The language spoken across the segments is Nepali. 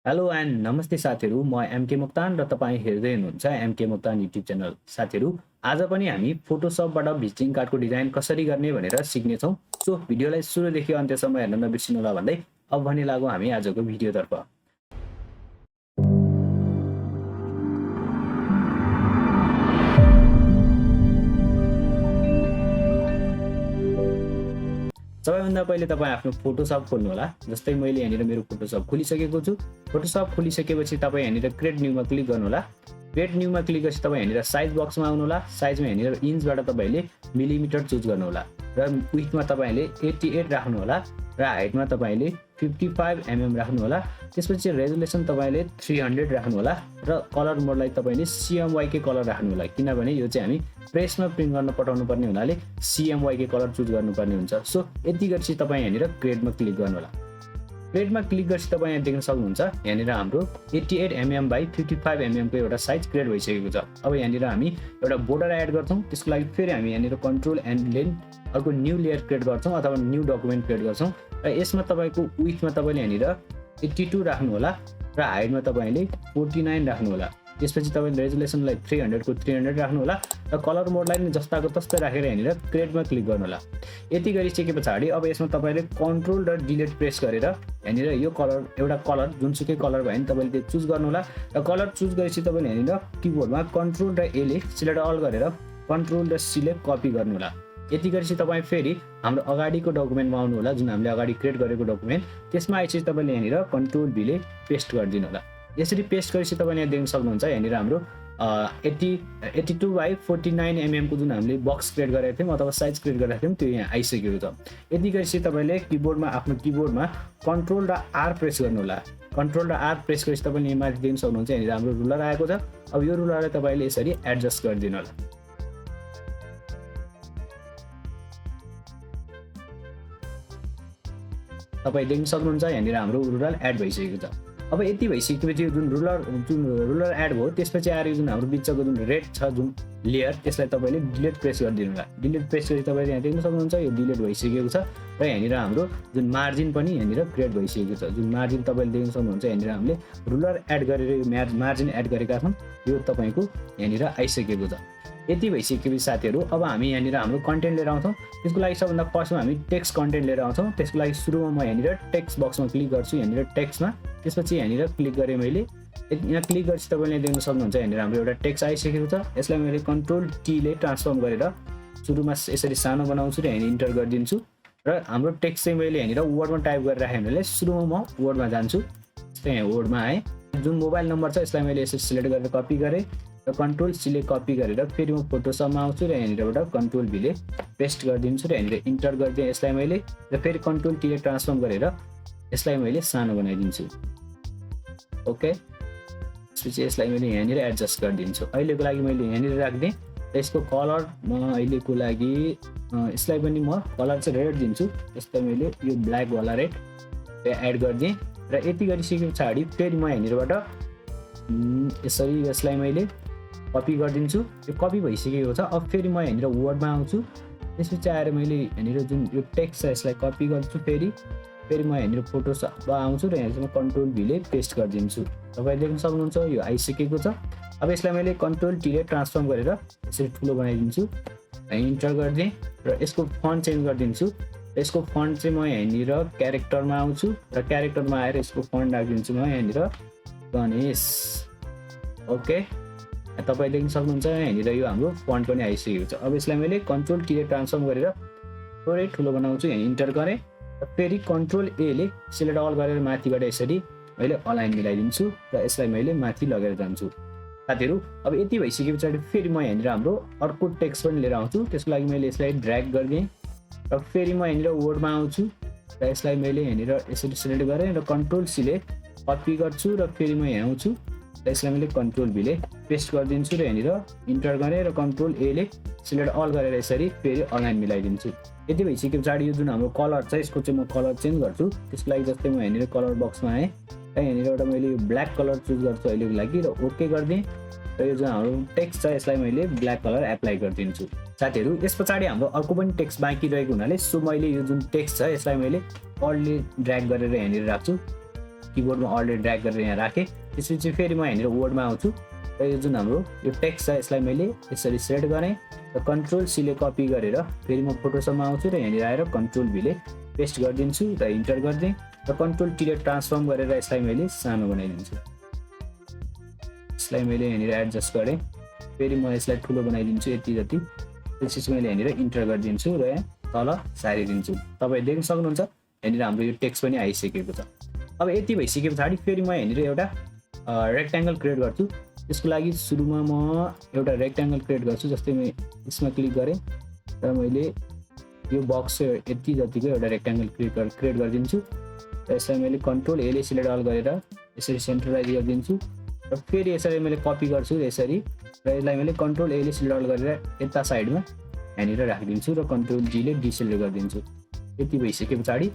हेलो एन्ड नमस्ते साथीहरू, म एमके मोक्तान र तपाईँ हेर्दै हुनुहुन्छ एमके मोक्तान युट्युब च्यानल। साथीहरू, आज पनि हामी फोटोसपबाट भिजिटिङ कार्डको डिजाइन कसरी गर्ने भनेर सिक्नेछौँ। सो भिडियोलाई सुरुदेखि अन्त्यसम्म हेर्न नबिर्सिनुहोला भन्दै अब भने लागौँ हामी आजको भिडियोतर्फ। सबैभन्दा पहिले तपाईँ आफ्नो फोटोसप खोल्नुहोला। जस्तै मैले यहाँनिर मेरो फोटोसप खोलिसकेको छु। फोटोसप खोलिसकेपछि तपाईँ यहाँनिर क्रिएट न्यूमा क्लिक गर्नुहोला। क्रिएट न्यूमा क्लिक गरेपछि तपाईँ यहाँनिर साइज बक्समा आउनुहोला। साइजमा यहाँनिर इन्चबाट तपाईँले मिलिमिटर चुज गर्नुहोला र विड्थमा तपाईँले 88 राख्नुहोला र हाइटमा तपाईँले 55 mm राख्नुहोला। त्यसपछि रेजोल्युसन तपाईँले 300 राख्नुहोला र कलर मोडलाई तपाईँले CMYK कलर राख्नुहोला, किनभने यो चाहिँ हामी प्रेसमा प्रिन्ट गर्न पठाउनु पर्ने हुनाले CMYK कलर चुज गर्नुपर्ने हुन्छ। सो यति गरेपछि तपाईँ यहाँनिर क्रिएटमा क्लिक गर्नुहोला। क्रिएटमा क्लिक गरेपछि तपाईँ यहाँ देख्न सक्नुहुन्छ यहाँनिर हाम्रो 88 mm बाई 55 mm को एउटा साइज क्रिएट भइसकेको छ। अब यहाँनिर हामी एउटा बोर्डर एड गर्छौँ। त्यसको लागि फेरि हामी यहाँनिर कन्ट्रोल एन्ड लेन अर्को न्यू लेयर क्रिएट गर्छौँ अथवा न्यू डकुमेन्ट क्रिएट गर्छौँ र यसमा तपाईँको विड्थमा तपाईँले यहाँनिर 82 राख्नुहोला र हाइटमा तपाईँले 49 राख्नुहोला। त्यसपछि तपाईँले रेजोल्युसनलाई 300 को 300 राख्नुहोला र कलर मोडलाई पनि जस्ताको तस्तै राखेर यहाँनिर क्रिएटमा क्लिक गर्नुहोला। यति गरिसके पछाडि अब यसमा तपाईँले कन्ट्रोल र डिलिट प्रेस गरेर यहाँनिर यो कलर एउटा कलर जुनसुकै कलर भयो भने तपाईँले त्यो चुज गर्नुहोला र कलर चुज गरेपछि तपाईँले यहाँनिर किबोर्डमा कन्ट्रोल र एले सिलेक्ट अल गरेर कन्ट्रोल र सीले कपी गर्नुहोला। यति गरेपछि तपाईँ फेरि हाम्रो अगाडिको डकुमेन्टमा आउनुहोला, जुन हामीले अगाडि क्रिएट गरेको डकुमेन्ट। त्यसमा आएपछि तपाईँले यहाँनिर कन्ट्रोल भीले पेस्ट गरिदिनु होला। यसरी पेस्ट गरेपछि तपाईँले यहाँ देख्न सक्नुहुन्छ यहाँनिर हाम्रो 82 बाई 49 mm को जुन हामीले बक्स क्रिएट गरेको थियौँ अथवा साइज क्रिएट गरेको थियौँ त्यो यहाँ आइसकेको छ। यति गरेपछि तपाईँले किबोर्डमा आफ्नो किबोर्डमा कन्ट्रोल र आर प्रेस गर्नुहोला। कन्ट्रोल र आर प्रेस गरेपछि तपाईँले यहाँ माथि देख्न सक्नुहुन्छ यहाँनिर हाम्रो रुलर आएको छ। अब यो रुलरलाई तपाईँले यसरी एडजस्ट गरिदिनु होला। तपाईँ देख्न सक्नुहुन्छ यहाँनिर हाम्रो रुलर एड भइसकेको छ। अब यति भइसकेपछि जुन रुलर एड भयो त्यसपछि आएर जुन हाम्रो बिचको जुन रेड छ जुन लेयर त्यसलाई तपाईँले डिलिट प्रेस गरिदिनु होला। डिलिट प्रेस गरी तपाईँले यहाँ देख्न सक्नुहुन्छ यो डिलिट भइसकेको छ र यहाँनिर हाम्रो जुन मार्जिन पनि यहाँनिर क्रिएट भइसकेको छ। जुन मार्जिन तपाईँले देख्न सक्नुहुन्छ यहाँनिर हामीले रुलर एड गरेर यो मार्जिन एड गरेका छौँ, यो तपाईँको यहाँनिर आइसकेको छ। यति भइसकेपछि साथीहरू अब हामी यहाँनिर हाम्रो कन्टेन्ट लिएर आउँछौँ। त्यसको लागि सबभन्दा फर्स्टमा हामी टेक्स्ट कन्टेन्ट लिएर आउँछौँ। त्यसको लागि सुरुमा म यहाँनिर टेक्स्ट बक्समा क्लिक गर्छु, यहाँनिर टेक्स्टमा। त्यसपछि यहाँनिर क्लिक गरेँ मैले। यहाँ क्लिक गरेपछि तपाईँले देख्न सक्नुहुन्छ यहाँनिर हाम्रो एउटा टेक्स्ट आइसकेको छ। यसलाई मैले कन्ट्रोल टीले ट्रान्सफर्म गरेर सुरुमा यसरी सानो बनाउँछु र यहाँनिर इन्टर गरिदिन्छु र हाम्रो टेक्स्ट चाहिँ मैले यहाँनिर वर्डमा टाइप गरेर राखेँ भने सुरुमा म वर्डमा जान्छु। जस्तै यहाँ वर्डमा आएँ। जुन मोबाइल नम्बर छ यसलाई मैले यसरी सिलेक्ट गरेर कपी गरेँ र कन्ट्रोल सीले कपी गरेर फेरि म फोटोसपमा आउँछु र यहाँनिरबाट कन्ट्रोल भीले पेस्ट गरिदिन्छु र यहाँनिर इन्टर गरिदिएँ यसलाई मैले र फेरि कन्ट्रोल टीले ट्रान्सफर्म गरेर यसलाई मैले सानो बनाइदिन्छु। ओके, त्यसपछि यसलाई मैले यहाँनिर एडजस्ट गरिदिन्छु। अहिलेको लागि मैले यहाँनिर राखिदिएँ र यसको कलर म अहिलेको लागि यसलाई पनि म कलर चाहिँ रेड दिन्छु। जस्तै मैले यो ब्ल्याकवाला रेड एड गरिदिएँ र यति गरिसके पछाडि फेरि म यहाँनिरबाट यसरी यसलाई मैले कपी गरिदिन्छु। यो कपी भइसकेको छ। अब फेरि म यहाँनिर वर्डमा आउँछु। त्यसपछि आएर मैले यहाँनिर जुन यो टेक्स्ट छ यसलाई कपी गर्छु। फेरि म यहाँनिर फोटोसपमा आउँछु र यहाँ चाहिँ म कन्ट्रोल भीले पेस्ट गरिदिन्छु। तपाईँ देख्न सक्नुहुन्छ यो आइसकेको छ। अब यसलाई मैले कन्ट्रोल टीले ट्रान्सफर्म गरेर यसरी ठुलो बनाइदिन्छु, इन्टर गरिदिएँ र यसको फन्ट चेन्ज गरिदिन्छु। यसको फन्ट चाहिँ म यहाँनिर क्यारेक्टरमा आउँछु र क्यारेक्टरमा आएर यसको फन्ट राखिदिन्छु म यहाँनिर गणेश। ओके, तपाईँ देख्न सक्नुहुन्छ यहाँनिर यो हाम्रो फन्ट पनि आइसकेको छ। अब यसलाई मैले कन्ट्रोल टीले ट्रान्सफर्म गरेर थोरै ठुलो बनाउँछु, यहाँ इन्टर गरेँ र फेरि कन्ट्रोल एले सिलेक्ट अल गरेर माथिबाट यसरी मैले अलाइन मिलाइदिन्छु र यसलाई मैले माथि लगेर जान्छु। साथीहरू, अब यति भइसके पछाडि फेरि म यहाँनिर हाम्रो अर्को टेक्स्ट पनि लिएर आउँछु। त्यसको लागि मैले यसलाई ड्र्याग गरिदिएँ र फेरि म यहाँनिर वर्डमा आउँछु र यसलाई मैले यहाँनिर यसरी सिलेक्ट गरेँ र कन्ट्रोल सीले कपी गर्छु र फेरि म यहाँ आउँछु र यसलाई मैले कन्ट्रोल भीले पेस्ट गरिदिन्छु र यहाँनिर इन्टर गरेँ र कन्ट्रोल एले सिलेक्ट अल गरेर यसरी फेरि अलाइन मिलाइदिन्छु। यति भइसके पछाडि यो जुन हाम्रो कलर छ यसको चाहिँ म कलर चेन्ज गर्छु। त्यसको लागि जस्तै म यहाँनिर कलर बक्समा आएँ र यहाँनिरबाट मैले यो ब्ल्याक कलर चुज गर्छु अहिलेको लागि र ओके गरिदिएँ र यो जुन हाम्रो टेक्स्ट छ यसलाई मैले ब्ल्याक कलर एप्लाई गरिदिन्छु। साथीहरू, यस पछाडि हाम्रो अर्को पनि टेक्स्ट बाँकी रहेको हुनाले मैले यो जुन टेक्स्ट छ यसलाई मैले अल्टले ड्र्याग गरेर यहाँनिर राख्छु। किबोर्डमा अलरेडी ड्र्याग गरेर यहाँ राखेँ। त्यसपछि फेरि म यहाँनिर वर्डमा आउँछु र यो जुन हाम्रो यो टेक्स्ट छ यसलाई मैले यसरी सेलेक्ट गरेँ र कन्ट्रोल सीले कपी गरेर फेरि म फोटोसपमा आउँछु र यहाँनिर आएर कन्ट्रोल भीले पेस्ट गरिदिन्छु र इन्टर गरिदिएँ र कन्ट्रोल टीले ट्रान्सफर्म गरेर यसलाई मैले सानो बनाइदिन्छु। यसलाई मैले यहाँनिर एडजस्ट गरेँ, फेरि म यसलाई ठुलो बनाइदिन्छु यति जति। त्यसपछि मैले यहाँनिर इन्टर गरिदिन्छु र यहाँ तल सारिदिन्छु। तपाईँ देख्न सक्नुहुन्छ यहाँनिर हाम्रो यो टेक्स्ट पनि आइसकेको छ। अब यति भइसके पछाडि फेरि म यहाँनिर एउटा रेक्ट्याङ्गल क्रिएट गर्छु। त्यसको लागि सुरुमा म एउटा रेक्ट्याङ्गल क्रिएट गर्छु। जस्तै म यसमा क्लिक गरेँ र मैले यो बक्स यति जतिको एउटा रेक्ट्याङ्गल क्रिएट गरिदिन्छु र यसलाई मैले कन्ट्रोल एले सिलेक्ट अल गरेर यसरी सेन्ट्रलाइज गरिदिन्छु र फेरि यसरी मैले कपी गर्छु यसरी र यसलाई मैले कन्ट्रोल एले सिलेक्ट अल गरेर यता साइडमा यहाँनिर राखिदिन्छु र कन्ट्रोल जीले डिसिलेक्ट गरिदिन्छु। यति भइसके पछाडि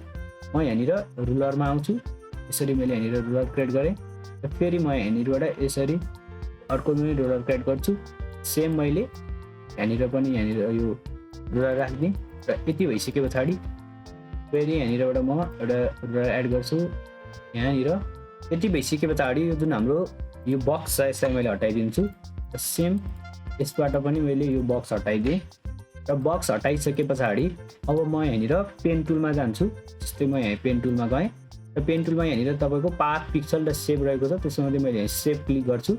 म यहाँनिर रुलरमा आउँछु। यसरी मैले यहाँनिर रुलर क्रिएट गरेँ र फेरि म यहाँनिरबाट यसरी अर्को पनि रुलर क्रिएट गर्छु। सेम मैले यहाँनिर पनि यहाँनिर यो रुलर राखिदिएँ र यति भइसके पछाडि फेरि यहाँनिरबाट म एउटा रुलर एड गर्छु यहाँनिर। यति भइसके पछाडि यो जुन हाम्रो यो बक्स छ यसलाई मैले हटाइदिन्छु र सेम यसबाट पनि मैले यो बक्स हटाइदिएँ र बक्स हटाइसके पछाडि अब म यहाँनिर पेन टुलमा जान्छु। जस्तै म यहाँ पेन टुलमा गएँ र पेन टुलमा यहाँनिर तपाईँको पाथ, पिक्सल र सेप रहेको छ। त्यसमध्ये मैले यहाँ सेप क्लिक गर्छु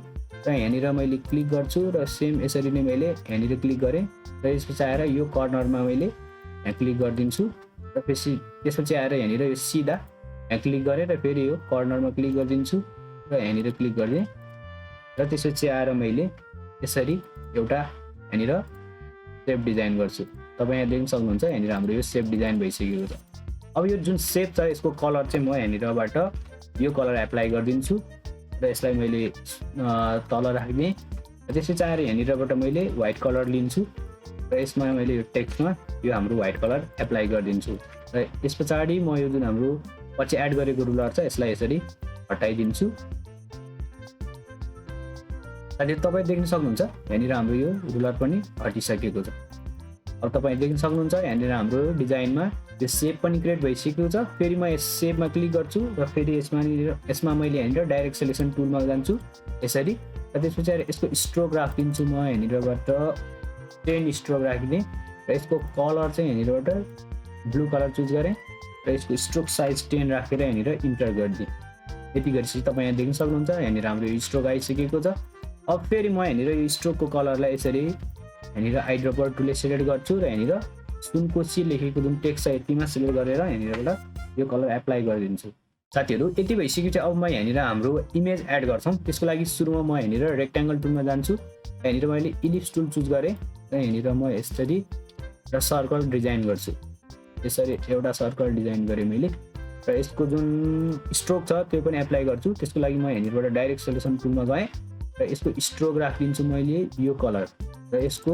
र यहाँनिर मैले क्लिक गर्छु र सेम यसरी नै मैले यहाँनिर क्लिक गरेँ र यसपछि आएर यो कर्नरमा मैले यहाँ क्लिक गरिदिन्छु र त्यसपछि आएर यहाँनिर यो सिधा यहाँ क्लिक गरेँ र फेरि यो कर्नरमा क्लिक गरिदिन्छु र यहाँनिर क्लिक गरिदिएँ र त्यसपछि आएर मैले यसरी एउटा यहाँनिर सेप डिजाइन गर्छु। तपाईँ यहाँ देख्न सक्नुहुन्छ यहाँनिर हाम्रो यो सेप डिजाइन भइसकेको छ। अब यो जुन सेप छ यसको कलर चाहिँ म यहाँनिरबाट यो कलर एप्लाई गरिदिन्छु र यसलाई मैले तल राखिदिएँ र त्यसपछि आएर यहाँनिरबाट मैले व्हाइट कलर लिन्छु र यसमा मैले यो टेक्स्टमा यो हाम्रो व्हाइट कलर एप्लाई गरिदिन्छु र यस पछाडि म यो जुन हाम्रो पछि एड गरेको रुलर छ यसलाई यसरी हटाइदिन्छु। साथै तपाईँ देख्न सक्नुहुन्छ यहाँनिर हाम्रो यो रुलर पनि हटिसकेको छ। अब तपाईँ देख्न सक्नुहुन्छ यहाँनिर हाम्रो डिजाइनमा यो सेप पनि क्रिएट भइसकेको छ। फेरि म यस सेपमा क्लिक गर्छु र फेरि यसमा मैले यहाँनिर डाइरेक्ट सेलेक्सन टुलमा जान्छु यसरी र त्यसपछि यसको स्ट्रोक राखिदिन्छु। म यहाँनिरबाट 10 स्ट्रोक राखिदिएँ र यसको कलर चाहिँ यहाँनिरबाट ब्लू कलर चुज गरेँ र यसको स्ट्रोक साइज 10 राखेर यहाँनिर इन्टर गरिदिएँ। यति गरेपछि तपाईँ यहाँ देख्न सक्नुहुन्छ यहाँनिर हाम्रो यो स्ट्रोक आइसकेको छ। अब फेरि म यहाँनिर यो स्ट्रोकको कलरलाई यसरी यहाँनिर आइड्रपर टुलले सिलेक्ट गर्छु र यहाँनिर सुनकोशी लेखेको जुन टेक्स्ट छ यतिमा सिलेक्ट गरेर यहाँनिरबाट यो कलर एप्लाई गरिदिन्छु। साथीहरू यति भइसकेपछि अब म यहाँनिर हाम्रो इमेज एड गर्छौँ। त्यसको लागि सुरुमा म यहाँनिर रेक्ट्याङ्गल टुलमा जान्छु। यहाँनिर मैले इलिप्स टुल चुज गरेँ र यहाँनिर म यसरी र सर्कल डिजाइन गर्छु। यसरी एउटा सर्कल डिजाइन गरेँ मैले र यसको जुन स्ट्रोक छ त्यो पनि एप्लाई गर्छु। त्यसको लागि म यहाँनिरबाट डाइरेक्ट सेलेक्सन टुलमा गएँ र यसको स्ट्रोक राखिदिन्छु मैले यो कलर र यसको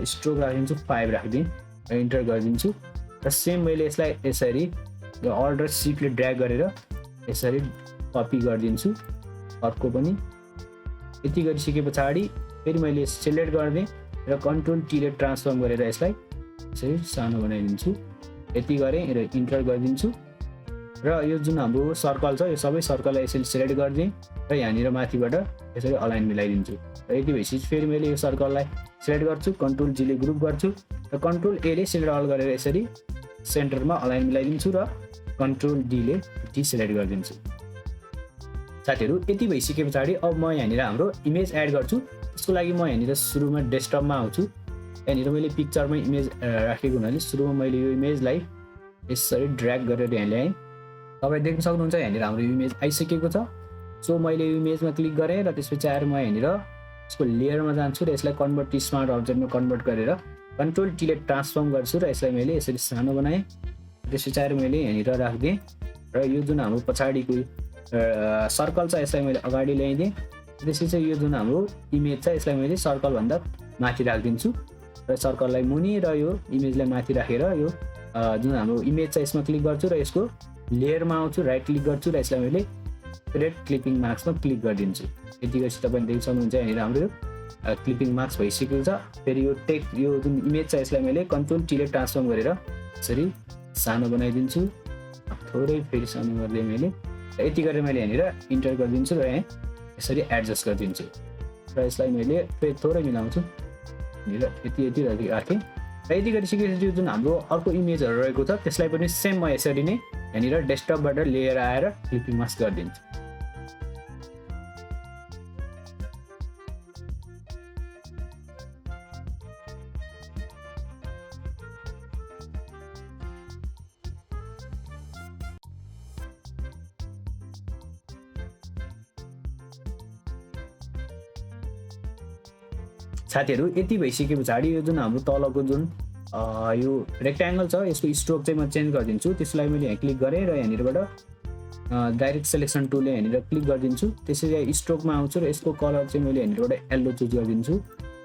स्ट्रोक राखिदिन्छु 5 राखिदिएँ र इन्टर गरिदिन्छु र सेम मैले यसलाई यसरी यो अल्ट र सिफ्टले ड्र्याग गरेर यसरी कपी गरिदिन्छु अर्को पनि। यति गरिसके पछाडि फेरि मैले सिलेक्ट गरिदिएँ र कन्ट्रोल टीले ट्रान्सफर्म गरेर यसलाई यसरी सानो बनाइदिन्छु। यति गरेँ र इन्टर गरिदिन्छु र यो जुन हाम्रो सर्कल छ यो सबै सर्कललाई यसरी सिलेक्ट गरिदिएँ र यहाँनिर माथिबाट यसरी अलाइन मिलाइदिन्छु र यति भएपछि फेरि मैले यो सर्कललाई सिलेक्ट गर्छु, कन्ट्रोल जीले ग्रुप गर्छु र कन्ट्रोल एले सिलेक्ट अल गरेर यसरी सेन्टरमा अलाइन मिलाइदिन्छु र कन्ट्रोल डीले डिसिलेक्ट गरिदिन्छु। साथीहरू यति भइसके पछाडि अब म यहाँनिर हाम्रो इमेज एड गर्छु। त्यसको लागि म यहाँनिर सुरुमा डेस्कटपमा आउँछु। यहाँनिर मैले पिक्चरमा इमेज राखेको हुनाले सुरुमा मैले यो इमेजलाई यसरी ड्र्याग गरेर यहाँ ल्याएँ। तपाईँ देख्न सक्नुहुन्छ यहाँनिर हाम्रो इमेज आइसकेको छ। सो मैले यो इमेजमा क्लिक गरेँ र त्यसपछि आएर म यहाँनिर यसको लेयरमा जान्छु र यसलाई कन्भर्ट टु स्मार्ट अब्जेक्टमा कन्भर्ट गरेर कन्ट्रोल टीले ट्रान्सफर्म गर्छु र यसलाई मैले यसरी सानो बनाएँ। त्यसपछि आएर मैले यहाँनिर राखिदिएँ र यो जुन हाम्रो पछाडिको सर्कल छ यसलाई मैले अगाडि ल्याइदिएँ। त्यसपछि यो जुन हाम्रो इमेज छ यसलाई मैले सर्कलभन्दा माथि राखिदिन्छु र सर्कललाई मुनि र यो इमेजलाई माथि राखेर यो जुन हाम्रो इमेज छ यसमा क्लिक गर्छु र यसको लेयरमा आउँछु, राइट क्लिक गर्छु र यसलाई मैले रेड क्लिपिङ मार्क्समा क्लिक गरिदिन्छु। यति गरेपछि तपाईँ देख्न सक्नुहुन्छ यहाँनिर हाम्रो क्लिपिङ मार्क्स भइसकेको छ। फेरि यो जुन इमेज छ यसलाई मैले कन्ट्रोल टीले ट्रान्सफर्म गरेर यसरी सानो बनाइदिन्छु। थोरै फेरि सानो गर्दै मैले यति गरेर मैले यहाँनिर इन्टर गरिदिन्छु र यहाँ यसरी एडजस्ट गरिदिन्छु र यसलाई मैले फेरि थोरै मिलाउँछु यहाँनिर यति राखेँ र यति गरिसकेपछि जुन हाम्रो अर्को इमेजहरू रहेको छ त्यसलाई पनि सेम म यसरी नै यहाँनिर डेस्कटपबाट लिएर आएर क्लिपिङ मास्क गरिदिन्छु साथीहरू यति भइसके पछाडि यो जुन हाम्रो तलको जुन यो रेक्ट्याङ्गल छ यसको स्ट्रोक चाहिँ म चेन्ज गरिदिन्छु त्यसलाई मैले यहाँ क्लिक गरेँ र यहाँनिरबाट डाइरेक्ट सेलेक्सन टुलले यहाँनिर क्लिक गरिदिन्छु त्यसरी स्ट्रोकमा आउँछु र यसको कलर चाहिँ मैले यहाँनिरबाट येल्लो चुज गरिदिन्छु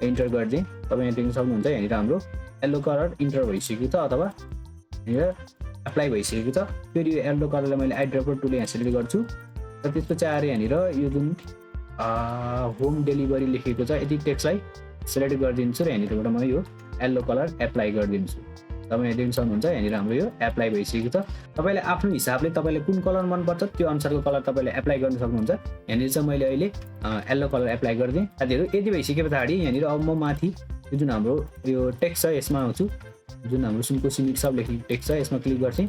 इन्टर गरिदिएँ तपाईँ यहाँ देख्न सक्नुहुन्छ यहाँनिर हाम्रो येल्लो कलर इन्टर भइसकेको छ अथवा यहाँनिर एप्लाई भइसकेको छ फेरि यो येल्लो कलरलाई मैले आइड्रपर टुलले यहाँ सेलेक्ट गर्छु र त्यसपछि आएर यहाँनिर यो जुन होम डेलिभरी लेखेको छ यति टेक्स्टलाई सेलेक्ट गरिदिन्छु र यहाँनिरबाट म यो येल्लो कलर एप्लाई गरिदिन्छु तपाईँ देख्न सक्नुहुन्छ यहाँनिर हाम्रो यो एप्लाई भइसकेको छ तपाईँले आफ्नो हिसाबले तपाईँले कुन कलर मनपर्छ त्यो अनुसारको कलर तपाईँले एप्लाई गर्न सक्नुहुन्छ यहाँनिर चाहिँ मैले अहिले येल्लो कलर एप्लाई गरिदिएँ साथीहरू यति भइसके पछाडि यहाँनिर अब म माथि यो जुन हाम्रो यो टेक्स्ट छ यसमा आउँछु जुन हाम्रो सुनको सिमिट सब लेखेको टेक्स्ट छ यसमा क्लिक गर्छु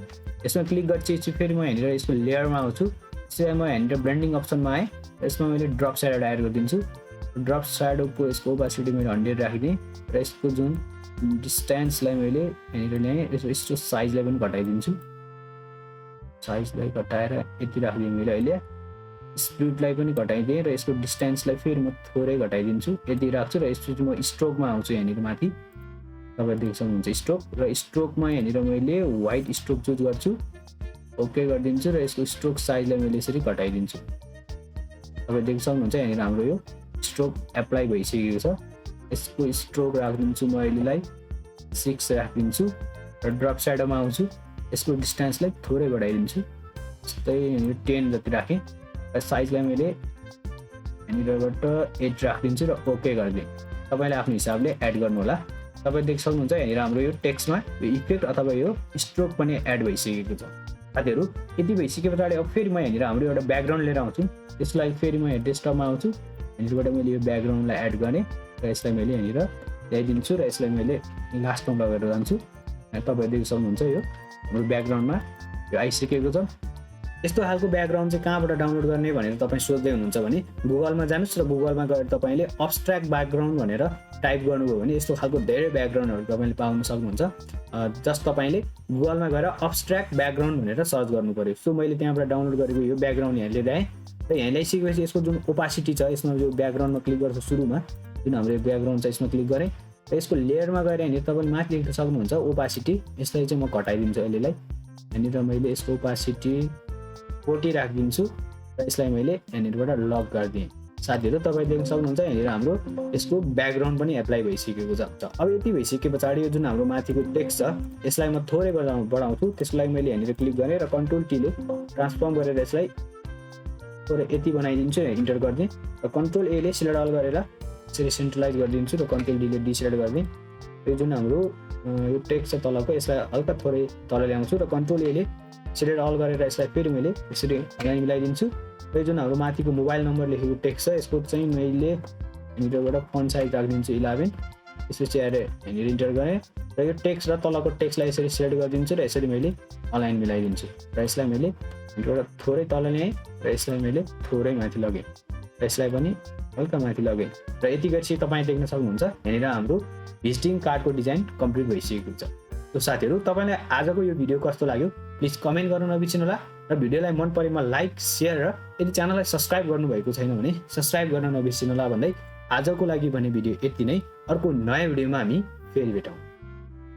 यसमा क्लिक गरेपछि फेरि म यहाँनिर यसको लेयरमा आउँछु त्यसरी म यहाँनिर ब्लेन्डिङ अप्सनमा आएँ यसमा मैले ड्रप स्याडो एड गरिदिन्छु ड्रप स्याडोको यसको ओपासिटी मैले 100 राखिदिएँ र यसको जुन डिस्टेन्सलाई मैले यहाँनिर ल्याएँ यसको साइजलाई पनि घटाइदिन्छु साइजलाई घटाएर यति राखिदिएँ मैले अहिले स्पिडलाई पनि घटाइदिएँ र यसको डिस्टेन्सलाई फेरि म थोरै घटाइदिन्छु यति राख्छु र यसपछि म स्ट्रोकमा आउँछु यहाँनिर माथि तपाईँ देख्न सक्नुहुन्छ स्ट्रोक र स्ट्रोकमा यहाँनिर मैले व्हाइट स्ट्रोक चुज गर्छु ओके गरिदिन्छु र यसको स्ट्रोक साइजलाई मैले यसरी घटाइदिन्छु तपाईँ देख्न सक्नुहुन्छ यहाँनिर हाम्रो यो स्ट्रोक एप्लाई भइसकेको छ यसको स्ट्रोक राखिदिन्छु म अहिलेलाई 6 राखिदिन्छु र ड्रप स्याडोमा आउँछु यसको डिस्टेन्सलाई थोरै बढाइदिन्छु जस्तै यहाँनिर 10 जति राखेँ र साइजलाई मैले यहाँनिरबाट 8 राखिदिन्छु र ओके गरिदिएँ तपाईँले आफ्नो हिसाबले एड गर्नु होला तपाईँ देख्न सक्नुहुन्छ यहाँनिर हाम्रो यो टेक्स्टमा यो इफेक्ट अथवा यो स्ट्रोक पनि एड भइसकेको छ साथीहरू यति भइसके पछाडि अब फेरि म यहाँनिर हाम्रो एउटा ब्याकग्राउन्ड लिएर आउँछु त्यसलाई फेरि म यहाँ डेस्कटपमा आउँछु यहाँनिरबाट मैले यो ब्याकग्राउन्डलाई एड गरेँ र यसलाई मैले यहाँनिर ल्याइदिन्छु र यसलाई मैले लास्टमा लगेर जान्छु तपाईँ देख्न सक्नुहुन्छ यो हाम्रो ब्याकग्राउन्डमा यो आइसकेको छ यस्तो खालको ब्याकग्राउन्ड चाहिँ कहाँबाट डाउनलोड गर्ने भनेर तपाईँ सोच्दै हुनुहुन्छ भने गुगलमा जानुहोस् र गुगलमा गएर तपाईँले अब्स्ट्र्याक्ट ब्याकग्राउन्ड भनेर टाइप गर्नुभयो भने यस्तो खालको धेरै ब्याकग्राउन्डहरू तपाईँले पाउन सक्नुहुन्छ जस्ट तपाईँले गुगलमा गएर अब्स्ट्र्याक्ट ब्याकग्राउन्ड भनेर सर्च गर्नु पर्यो सो मैले त्यहाँबाट डाउनलोड गरेको यो ब्याकग्राउन्ड यहाँ लिएर आएँ र यहाँ ल्याइसकेपछि यसको जुन ओपासिटी छ यसमा यो ब्याकग्राउन्डमा क्लिक गर्छ सुरुमा जुन हाम्रो यो ब्याकग्राउन्ड छ यसमा क्लिक गरेँ र यसको लेयरमा गएर यहाँनिर तपाईँले माथि लेख्न सक्नुहुन्छ ओपासिटी यसलाई चाहिँ म घटाइदिन्छु अहिलेलाई यहाँनिर मैले यसको ओपासिटी 40 राखिदिन्छु र यसलाई मैले यहाँनिरबाट लक गरिदिएँ साथीहरू तपाईँ देख्न सक्नुहुन्छ यहाँनिर हाम्रो यसको ब्याकग्राउन्ड पनि एप्लाई भइसकेको छ अब यति भइसके पछाडि यो जुन हाम्रो माथिको टेक्स्ट छ यसलाई म थोरै बढाउँछु त्यसलाई मैले यहाँनिर क्लिक गरेँ र कन्ट्रोल टीले ट्रान्सफर्म गरेर यसलाई थोरै यति बनाइदिन्छु इन्टर गरिदिएँ र कन्ट्रोल एले सिलेक्ट अल गरेर यसरी सेन्ट्रलाइज गरिदिन्छु र कन्ट्रोल डीले डिसिलेक्ट गरिदिएँ यो जुन हाम्रो यो टेक्स्ट छ तलको यसलाई हल्का थोरै तल ल्याउँछु र कन्ट्रोल एले सिलेक्ट अल गरेर यसलाई फेरि मैले यसरी यहाँ मिलाइदिन्छु र यो जुन हाम्रो माथिको मोबाइल नम्बर लेखेको टेक्स्ट छ यसको चाहिँ मैले यहाँनिरबाट फन्ट साइज राखिदिन्छु 11 त्यसपछि आएर यहाँनिर इन्टर गरेँ र यो टेक्स्ट र तलको टेक्स्टलाई यसरी सिलेक्ट गरिदिन्छु र यसरी मैले अलाइन मिलाइदिन्छु र यसलाई मैले यहाँनिरबाट थोरै तल ल्याएँ र यसलाई मैले थोरै माथि लगेँ र यसलाई पनि हल्का माथि लगेँ र यति गरेपछि तपाईँ देख्न सक्नुहुन्छ यहाँनिर हाम्रो भिजिटिङ कार्डको डिजाइन कम्प्लिट भइसकेको छ सो साथीहरू तपाईँलाई आजको यो भिडियो कस्तो लाग्यो प्लिज कमेन्ट गर्न नबिर्सिनु होला र भिडियोलाई मन परेमा लाइक सेयर र यदि च्यानललाई सब्स्क्राइब गर्नुभएको छैन भने सब्स्क्राइब गर्न नबिर्सिनु होला भन्दै आजको लागि भने भिडियो यति नै अर्को नयाँ भिडियोमा हामी फेरि भेटौँ।